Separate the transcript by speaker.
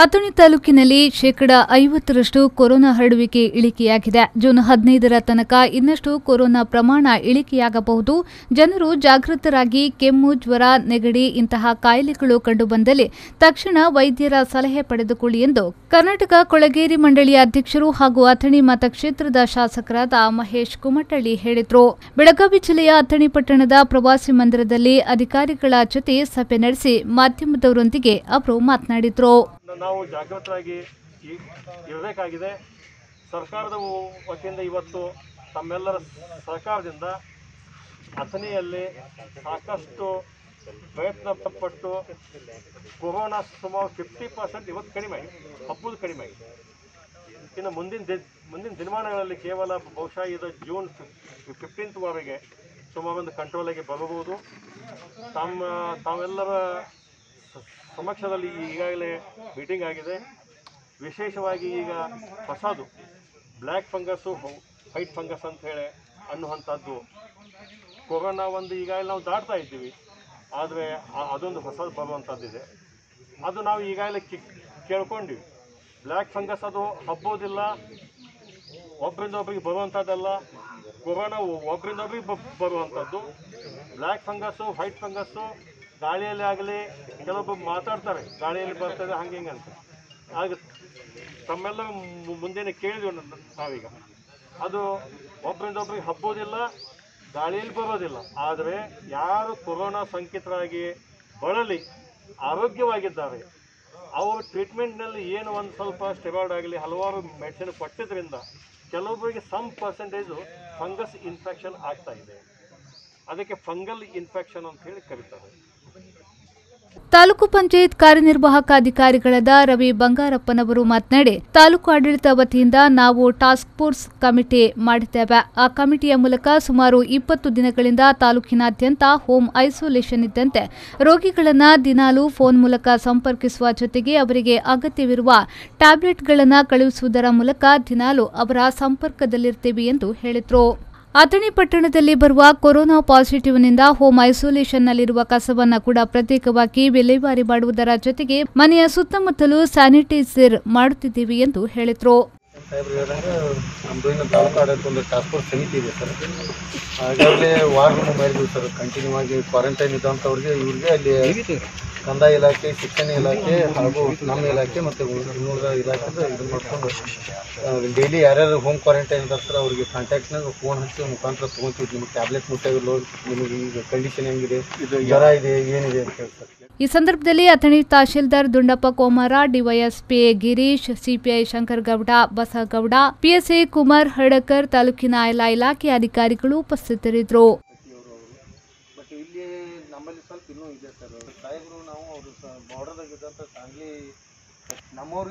Speaker 1: ಅಥಣಿ ತಾಲೂಕಿನಲ್ಲಿ 50% ಕೊರೋನಾ ಹರಡುವಿಕೆ ಇಳಿಕೆಯಾಗಿದೆ. ಜೂನ್ 15ರ ತನಕ ಇನ್ನಷ್ಟು ಕೊರೋನಾ ಪ್ರಮಾಣ ಇಳಿಕೆಯಾಗಬಹುದು. ಜನರು ಜಾಗೃತರಾಗಿ ಕೆಮ್ಮು, ಜ್ವರ, ನೆಗಡಿ ಇಂತಹ ಕಾಯಿಲೆಗಳು ಕಂಡುಬಂದಲ್ಲಿ ತಕ್ಷಣ ವೈದ್ಯರ ಸಲಹೆ ಪಡೆದುಕೊಳ್ಳಿ ಎಂದು ಕರ್ನಾಟಕ ಕೊಳಗೇರಿ ಮಂಡಳಿಯ ಅಧ್ಯಕ್ಷರು ಹಾಗೂ ಅಥಣಿ ಮತಕ್ಷೇತ್ರದ ಶಾಸಕರಾದ ಮಹೇಶ್ ಕುಮಟಳ್ಳಿ ಹೇಳಿದರು. ಬೆಳಗಾವಿ ಜಿಲ್ಲೆಯ ಅಥಣಿ ಪಟ್ಟಣದ ಪ್ರವಾಸಿ ಮಂದಿರದಲ್ಲಿ ಅಧಿಕಾರಿಗಳ ಜೊತೆ ಸಭೆ ನಡೆಸಿ ಮಾಧ್ಯಮದವರೊಂದಿಗೆ ಅವರು ಮಾತನಾಡಿದರು.
Speaker 2: ನಾವು ಜಾಗೃತರಾಗಿ ಇರಬೇಕಾಗಿದೆ. ಸರ್ಕಾರದ ವತಿಯಿಂದ ಇವತ್ತು ತಮ್ಮೆಲ್ಲರ ಸಹಕಾರದಿಂದ ಅಥಣಿಯಲ್ಲಿ ಸಾಕಷ್ಟು ಪ್ರಯತ್ನ ಪಟ್ಟು ಕೊರೋನಾ ಸುಮಾರು 50% ಇವತ್ತು ಕಡಿಮೆ ಆಗಿದೆ, ಹಬ್ಬದ ಕಡಿಮೆ ಆಗಿದೆ. ಇನ್ನು ಮುಂದಿನ ದಿನಮಾನಗಳಲ್ಲಿ ಕೇವಲ ಬಹುಶಃ ಇದು ಜೂನ್ 15ವರೆಗೆ ಸುಮಾರು ಒಂದು ಕಂಟ್ರೋಲಿಗೆ ಬರಬಹುದು. ತಾವೆಲ್ಲರ ಸಮಕ್ಷದಲ್ಲಿ ಈಗಾಗಲೇ ಮೀಟಿಂಗ್ ಆಗಿದೆ. ವಿಶೇಷವಾಗಿ ಈಗ ಹೊಸದು ಬ್ಲ್ಯಾಕ್ ಫಂಗಸ್ಸು, ವೈಟ್ ಫಂಗಸ್ ಅಂತ ಹೇಳಿ ಅನ್ನುವಂಥದ್ದು ಕೊರೋನಾ ಒಂದು ಈಗಾಗಲೇ ನಾವು ದಾಟ್ತಾ ಇದ್ದೀವಿ. ಆದರೆ ಅದೊಂದು ಹೊಸದು ಬರುವಂಥದ್ದಿದೆ. ಅದು ನಾವು ಈಗಾಗಲೇ ಕೇಳ್ಕೊಂಡಿವಿ. ಬ್ಲ್ಯಾಕ್ ಫಂಗಸ್ ಅದು ಹಬ್ಬೋದಿಲ್ಲ, ಒಬ್ಬರಿಂದ ಒಬ್ಬರಿಗೆ ಬರುವಂಥದ್ದಲ್ಲ. ಕೊರೋನಾ ಒಬ್ಬರಿಂದ ಒಬ್ಬರಿಗೆ ಬರುವಂಥದ್ದು. ಬ್ಲ್ಯಾಕ್ ಫಂಗಸ್ಸು, ವೈಟ್ ಫಂಗಸ್ಸು ಗಾಳಿಯಲ್ಲಿ ಆಗಲಿ, ಕೆಲವೊಬ್ಬರು ಮಾತಾಡ್ತಾರೆ ಗಾಳಿಯಲ್ಲಿ ಬರ್ತದೆ ಹಂಗೆ ಹಿಂಗೆ ಅಂತ. ಆಗ ತಮ್ಮೆಲ್ಲ ಮುಂದೆನೇ ಕೇಳಿದ್ವಿ ನಾವೀಗ. ಅದು ಒಬ್ಬರಿಂದ ಒಬ್ಬರಿಗೆ ಹಬ್ಬೋದಿಲ್ಲ, ಗಾಳಿಯಲ್ಲಿ ಬರೋದಿಲ್ಲ. ಆದರೆ ಯಾರು ಕೊರೋನಾ ಸೋಂಕಿತರಾಗಿ ಬಳಲಿ ಆರೋಗ್ಯವಾಗಿದ್ದಾರೆ ಅವರು ಟ್ರೀಟ್ಮೆಂಟ್ನಲ್ಲಿ ಏನು ಒಂದು ಸ್ವಲ್ಪ ಸ್ಟೆರಾಯ್ಡ್ ಆಗಲಿ ಹಲವಾರು ಮೆಡಿಸಿನ್ ಕೊಟ್ಟಿದ್ದರಿಂದ ಕೆಲವೊಬ್ಬರಿಗೆ ಸಮ್ ಪರ್ಸೆಂಟೇಜು ಫಂಗಸ್ ಇನ್ಫೆಕ್ಷನ್ ಆಗ್ತಾ ಇದೆ. ಅದಕ್ಕೆ ಫಂಗಲ್ ಇನ್ಫೆಕ್ಷನ್ ಅಂತ ಹೇಳಿ ಕರೀತಾರೆ.
Speaker 1: ತಾಲೂಕು ಪಂಚಾಯತ್ ಕಾರ್ಯನಿರ್ವಾಹಕ ಅಧಿಕಾರಿಗಳಾದ ರವಿ ಬಂಗಾರಪ್ಪನವರು ಮಾತನಾಡಿ, ತಾಲೂಕು ಆಡಳಿತ ವತಿಯಿಂದ ನಾವು ಟಾಸ್ಕ್ ಫೋರ್ಸ್ ಕಮಿಟಿ ಮಾಡಿದ್ದೇವೆ. ಆ ಕಮಿಟಿಯ ಮೂಲಕ ಸುಮಾರು 20 ದಿನಗಳಿಂದ ತಾಲೂಕಿನಾದ್ಯಂತ ಹೋಮ್ ಐಸೋಲೇಷನ್ ಇದ್ದಂತೆ ರೋಗಿಗಳನ್ನು ದಿನಾಲೂ ಫೋನ್ ಮೂಲಕ ಸಂಪರ್ಕಿಸುವ ಜೊತೆಗೆ ಅವರಿಗೆ ಅಗತ್ಯವಿರುವ ಟ್ಯಾಬ್ಲೆಟ್ಗಳನ್ನು ಕಳುಹಿಸುವುದರ ಮೂಲಕ ದಿನಾಲೂ ಅವರ ಸಂಪರ್ಕದಲ್ಲಿರುತ್ತೇವೆ ಎಂದು ಹೇಳಿದರು. ಅಥಣಿ ಪಟ್ಟಣದಲ್ಲಿ ಬರುವ ಕೊರೋನಾ ಪಾಸಿಟಿವ್ನಿಂದ ಹೋಮ್ ಐಸೋಲೇಷನ್ನಲ್ಲಿರುವ ಕಸವನ್ನು ಕೂಡ ಪ್ರತ್ಯೇಕವಾಗಿ ವಿಲೇವಾರಿ ಮಾಡುವುದರ ಜೊತೆಗೆ ಮನೆಯ ಸುತ್ತಮುತ್ತಲೂ ಸ್ಯಾನಿಟೈಸರ್ ಮಾಡುತ್ತಿದ್ದೇವೆ ಎಂದು ಹೇಳಿದರು.
Speaker 3: ನಮ್ಮದು ಇನ್ನು ತಾಲೂಕು ಆಡಳಿತ ಒಂದು ಟಾಸ್ಕ್ ಫೋರ್ಸ್ ಸಮಿತಿ ಇದೆ ಸರ್. ಹಾಗಾಗಲೇ ವಾರ್ ರೂಮ್ ಮಾಡಿದ್ವಿ ಸರ್. ಕಂಟಿನ್ಯೂ ಆಗಿ ಕ್ವಾರಂಟೈನ್ ಇದ್ದಂಥವ್ರಿಗೆ ಇವ್ರಿಗೆ ಅಲ್ಲಿ ಕಂದಾಯ ಇಲಾಖೆ, ಶಿಕ್ಷಣ ಇಲಾಖೆ ಹಾಗೂ ನಮ್ಮ ಇಲಾಖೆ ಮತ್ತು ಇನ್ನುಳಿದ ಇಲಾಖೆದು ಇದು ಮಾಡ್ಕೊಂಡು ಡೈಲಿ ಯಾರ್ಯಾರು ಹೋಮ್ ಕ್ವಾರಂಟೈನ್ ಇದ್ದಾರೆ ಸರ್ ಅವ್ರಿಗೆ ಕಾಂಟ್ಯಾಕ್ಟ್ನಾಗ ಫೋನ್ ಹಚ್ಚಿ ಮುಖಾಂತರ ತೊಗೊತೀವಿ. ನಿಮಗೆ ಟ್ಯಾಬ್ಲೆಟ್ ಮುಟ್ಟಾಗಿಲ್ಲ, ನಿಮಗೆ ಈಗ ಕಂಡೀಷನ್ ಹೆಂಗಿದೆ, ಜ್ವರ ಇದೆ, ಏನಿದೆ ಅಂತ ಹೇಳಿ ಸರ್.
Speaker 1: ಈ ಸಂದರ್ಭದಲ್ಲಿ Athani tahsildar Dundappa Komara, DYSP Girish, CPI Shankargouda, Basagouda, PSI Kumar Hadakar, ತಾಲೂಕಿನ ಎಲ್ಲ ಇಲಾಖೆ ಅಧಿಕಾರಿಗಳು ಉಪಸ್ಥಿತರಿದ್ದರು.
Speaker 3: ಬಟ್ ಇಲ್ಲಿ ನಮ್ಮಲ್ಲಿ ಸ್ವಲ್ಪ ಇನ್ನೂ ಇದೆ ಸರ್. ಸಾಹೇಬರು ನಾವು ಅವರು ಬಾರ್ಡರ್ದಾಗ ಇದ್ದಂಥ ಸಾಂಗ್ಲಿ ನಮ್ಮವ್ರಿಗೆ